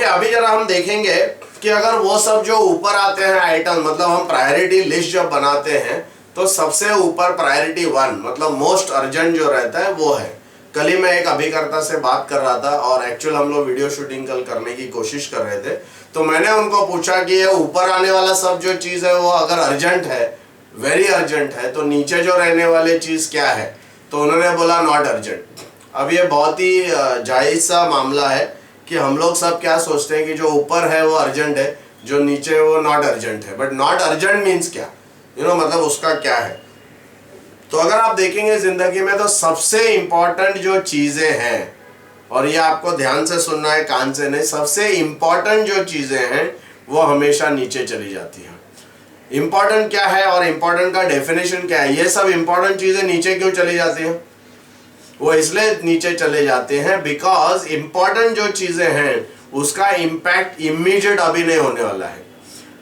Okay, अभी जरा हम देखेंगे कि अगर वो सब जो ऊपर आते हैं आइटम, मतलब हम प्रायोरिटी लिस्ट जब बनाते हैं तो सबसे ऊपर प्रायोरिटी 1 मतलब मोस्ट अर्जेंट जो रहता है वो है। कल ही मैं एक अभिकर्ता से बात कर रहा था और एक्चुअल हम लोग वीडियो शूटिंग कल करने की कोशिश कर रहे थे, तो मैंने उनको पूछा कि ये ऊपर आने वाला सब जो चीज़ है वो अगर अर्जेंट है, वेरी अर्जेंट है, तो नीचे जो रहने वाली चीज़ क्या है? तो उन्होंने बोला नॉट अर्जेंट। अब ये बहुत ही जायज़ सा मामला है कि हम लोग सब क्या सोचते हैं कि जो ऊपर है वो अर्जेंट है, जो नीचे वो नॉट अर्जेंट है। बट नॉट अर्जेंट मीन्स क्या, मतलब उसका क्या है? तो अगर आप देखेंगे जिंदगी में तो सबसे इंपॉर्टेंट जो चीजें हैं, और ये आपको ध्यान से सुनना है, कान से नहीं, सबसे इंपॉर्टेंट जो चीजें हैं वो हमेशा नीचे चली जाती हैं। इंपॉर्टेंट क्या है और इंपॉर्टेंट का डेफिनेशन क्या है? ये सब इंपॉर्टेंट चीजें नीचे क्यों चली जाती हैं? वो इसलिए नीचे चले जाते हैं बिकॉज इंपॉर्टेंट जो चीजें हैं उसका इम्पैक्ट इमीडिएट अभी नहीं होने वाला है।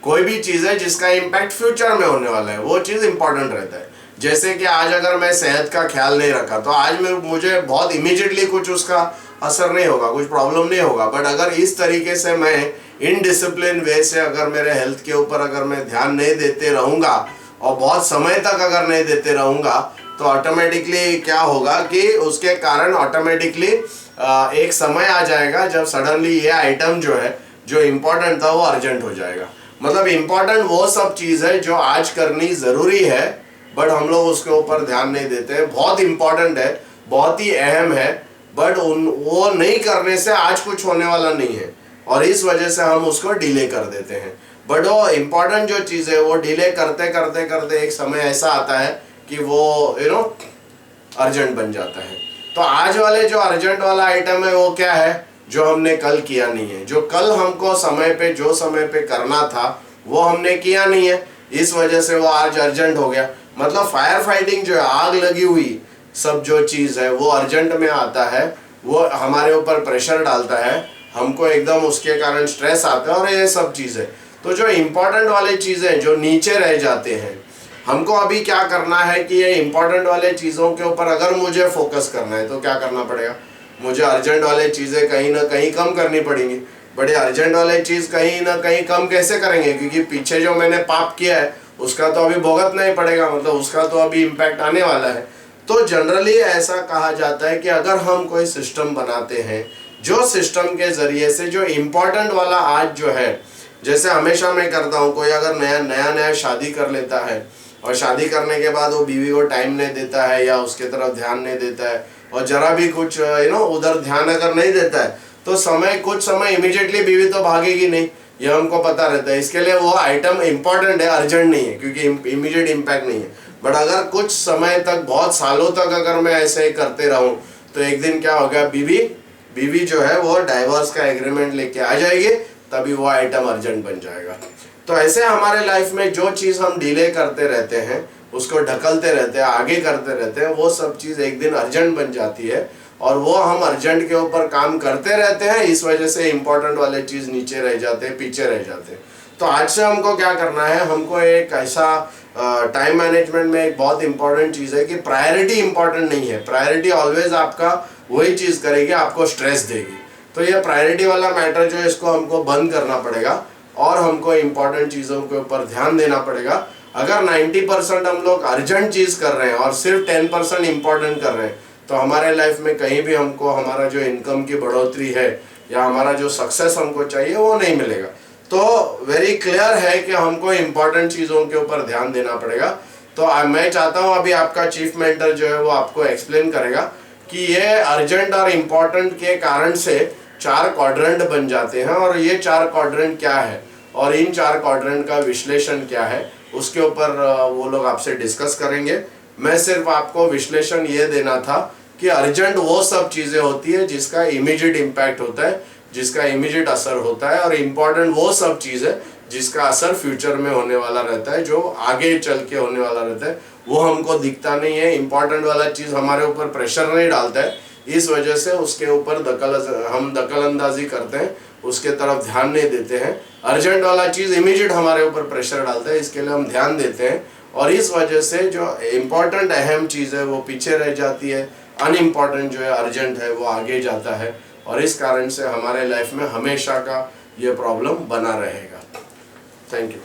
कोई भी चीज है जिसका इम्पैक्ट फ्यूचर में होने वाला है वो चीज इंपॉर्टेंट रहता है। जैसे कि आज अगर मैं सेहत का ख्याल नहीं रखा तो आज मुझे बहुत इमीडिएटली कुछ उसका असर नहीं होगा, कुछ प्रॉब्लम नहीं होगा। बट अगर इस तरीके से मैं इनडिसिप्लिन वे से अगर मेरे हेल्थ के ऊपर अगर मैं ध्यान नहीं देते रहूँगा और बहुत समय तक अगर नहीं देते रहूँगा तो ऑटोमेटिकली क्या होगा कि उसके कारण ऑटोमेटिकली एक समय आ जाएगा जब सडनली ये आइटम जो है जो इम्पोर्टेंट था वो अर्जेंट हो जाएगा। मतलब इम्पोर्टेंट वो सब चीज़ है जो आज करनी ज़रूरी है बट हम लोग उसके ऊपर ध्यान नहीं देते हैं। बहुत इम्पोर्टेंट है, बहुत ही अहम है, बट वो नहीं करने से आज कुछ होने वाला नहीं है और इस वजह से हम उसको डिले कर देते हैं। बट वो इम्पोर्टेंट जो चीज़ है वो डिले करते करते करते एक समय ऐसा आता है कि वो अर्जेंट बन जाता है। तो आज वाले जो अर्जेंट वाला आइटम है वो क्या है? जो हमने कल किया नहीं है, जो कल हमको समय पे जो समय पे करना था वो हमने किया नहीं है, इस वजह से वो आज अर्जेंट हो गया। मतलब फायर फाइटिंग जो है, आग लगी हुई सब जो चीज़ है वो अर्जेंट में आता है, वो हमारे ऊपर प्रेशर डालता है, हमको एकदम उसके कारण स्ट्रेस आता है और ये सब चीज़ें। तो जो इम्पोर्टेंट वाले चीज़ें जो नीचे रह जाते हैं, हमको अभी क्या करना है कि ये इम्पोर्टेंट वाले चीज़ों के ऊपर अगर मुझे फोकस करना है तो क्या करना पड़ेगा? मुझे अर्जेंट वाले चीज़ें कहीं ना कहीं कम करनी पड़ेंगी। बट ये अर्जेंट वाले चीज़ कहीं ना कहीं कम कैसे करेंगे? क्योंकि पीछे जो मैंने पाप किया है उसका तो अभी भुगतना ही पड़ेगा, मतलब उसका तो अभी इम्पैक्ट आने वाला है। तो जनरली ऐसा कहा जाता है कि अगर हम कोई सिस्टम बनाते हैं जो सिस्टम के ज़रिए से जो इम्पोर्टेंट वाला आज जो है, जैसे हमेशा मैं करता हूँ, कोई अगर नया शादी कर लेता है और शादी करने के बाद वो बीवी को टाइम नहीं देता है या उसके तरफ ध्यान नहीं देता है और जरा भी कुछ उधर ध्यान अगर नहीं देता है तो कुछ समय इमीडिएटली बीवी तो भागेगी नहीं, ये हमको पता रहता है। इसके लिए वो आइटम इम्पॉर्टेंट है, अर्जेंट नहीं है क्योंकि इमीडिएट इम्पैक्ट नहीं है। बट अगर कुछ समय तक, बहुत सालों तक अगर मैं ऐसे ही करते रहूं तो एक दिन क्या हो गया, बीवी जो है वो डाइवोर्स का एग्रीमेंट लेके आ जाएगी, तभी वो आइटम अर्जेंट बन जाएगा। तो ऐसे हमारे लाइफ में जो चीज़ हम डिले करते रहते हैं, उसको ढकलते रहते हैं, आगे करते रहते हैं, वो सब चीज़ एक दिन अर्जेंट बन जाती है और वो हम अर्जेंट के ऊपर काम करते रहते हैं। इस वजह से इंपॉर्टेंट वाले चीज़ नीचे रह जाते हैं, पीछे रह जाते हैं। तो आज से हमको क्या करना है, हमको एक ऐसा टाइम मैनेजमेंट में एक बहुत इंपॉर्टेंट चीज़ है कि प्रायोरिटी इंपॉर्टेंट नहीं है। प्रायोरिटी ऑलवेज आपका वही चीज़ करेगी, आपको स्ट्रेस देगी। तो ये प्रायोरिटी वाला मैटर जो है इसको हमको बंद करना पड़ेगा और हमको इम्पॉर्टेंट चीज़ों के ऊपर ध्यान देना पड़ेगा। अगर 90% हम लोग अर्जेंट चीज़ कर रहे हैं और सिर्फ 10% इम्पॉर्टेंट कर रहे हैं तो हमारे लाइफ में कहीं भी हमको हमारा जो इनकम की बढ़ोतरी है या हमारा जो सक्सेस हमको चाहिए वो नहीं मिलेगा। तो वेरी क्लियर है कि हमको इम्पॉर्टेंट चीज़ों के ऊपर ध्यान देना पड़ेगा। तो मैं चाहता हूँ अभी आपका चीफ मेंटर जो है वो आपको एक्सप्लेन करेगा कि ये अर्जेंट और इम्पॉर्टेंट के कारण से 4 क्वाड्रेंट बन जाते हैं और ये 4 क्वाड्रेंट क्या है और इन 4 क्वाड्रेंट का विश्लेषण क्या है, उसके ऊपर वो लोग आपसे डिस्कस करेंगे। मैं सिर्फ आपको विश्लेषण ये देना था कि अर्जेंट वो सब चीज़ें होती है जिसका इमीडिएट इम्पैक्ट होता है, जिसका इमीडिएट असर होता है, और इम्पॉर्टेंट वो सब चीज़ है जिसका असर फ्यूचर में होने वाला रहता है, जो आगे चल के होने वाला रहता है। वो हमको दिखता नहीं है। इम्पॉर्टेंट वाला चीज़ हमारे ऊपर प्रेशर नहीं डालता है, इस वजह से उसके ऊपर हम दखल अंदाजी करते हैं, उसके तरफ ध्यान नहीं देते हैं। अर्जेंट वाला चीज़ इमीडिएट हमारे ऊपर प्रेशर डालता है, इसके लिए हम ध्यान देते हैं और इस वजह से जो इम्पॉर्टेंट अहम चीज़ है वो पीछे रह जाती है, अनइम्पॉर्टेंट जो है अर्जेंट है वो आगे जाता है। और इस कारण से हमारे लाइफ में हमेशा का ये प्रॉब्लम बना रहेगा। Thank you.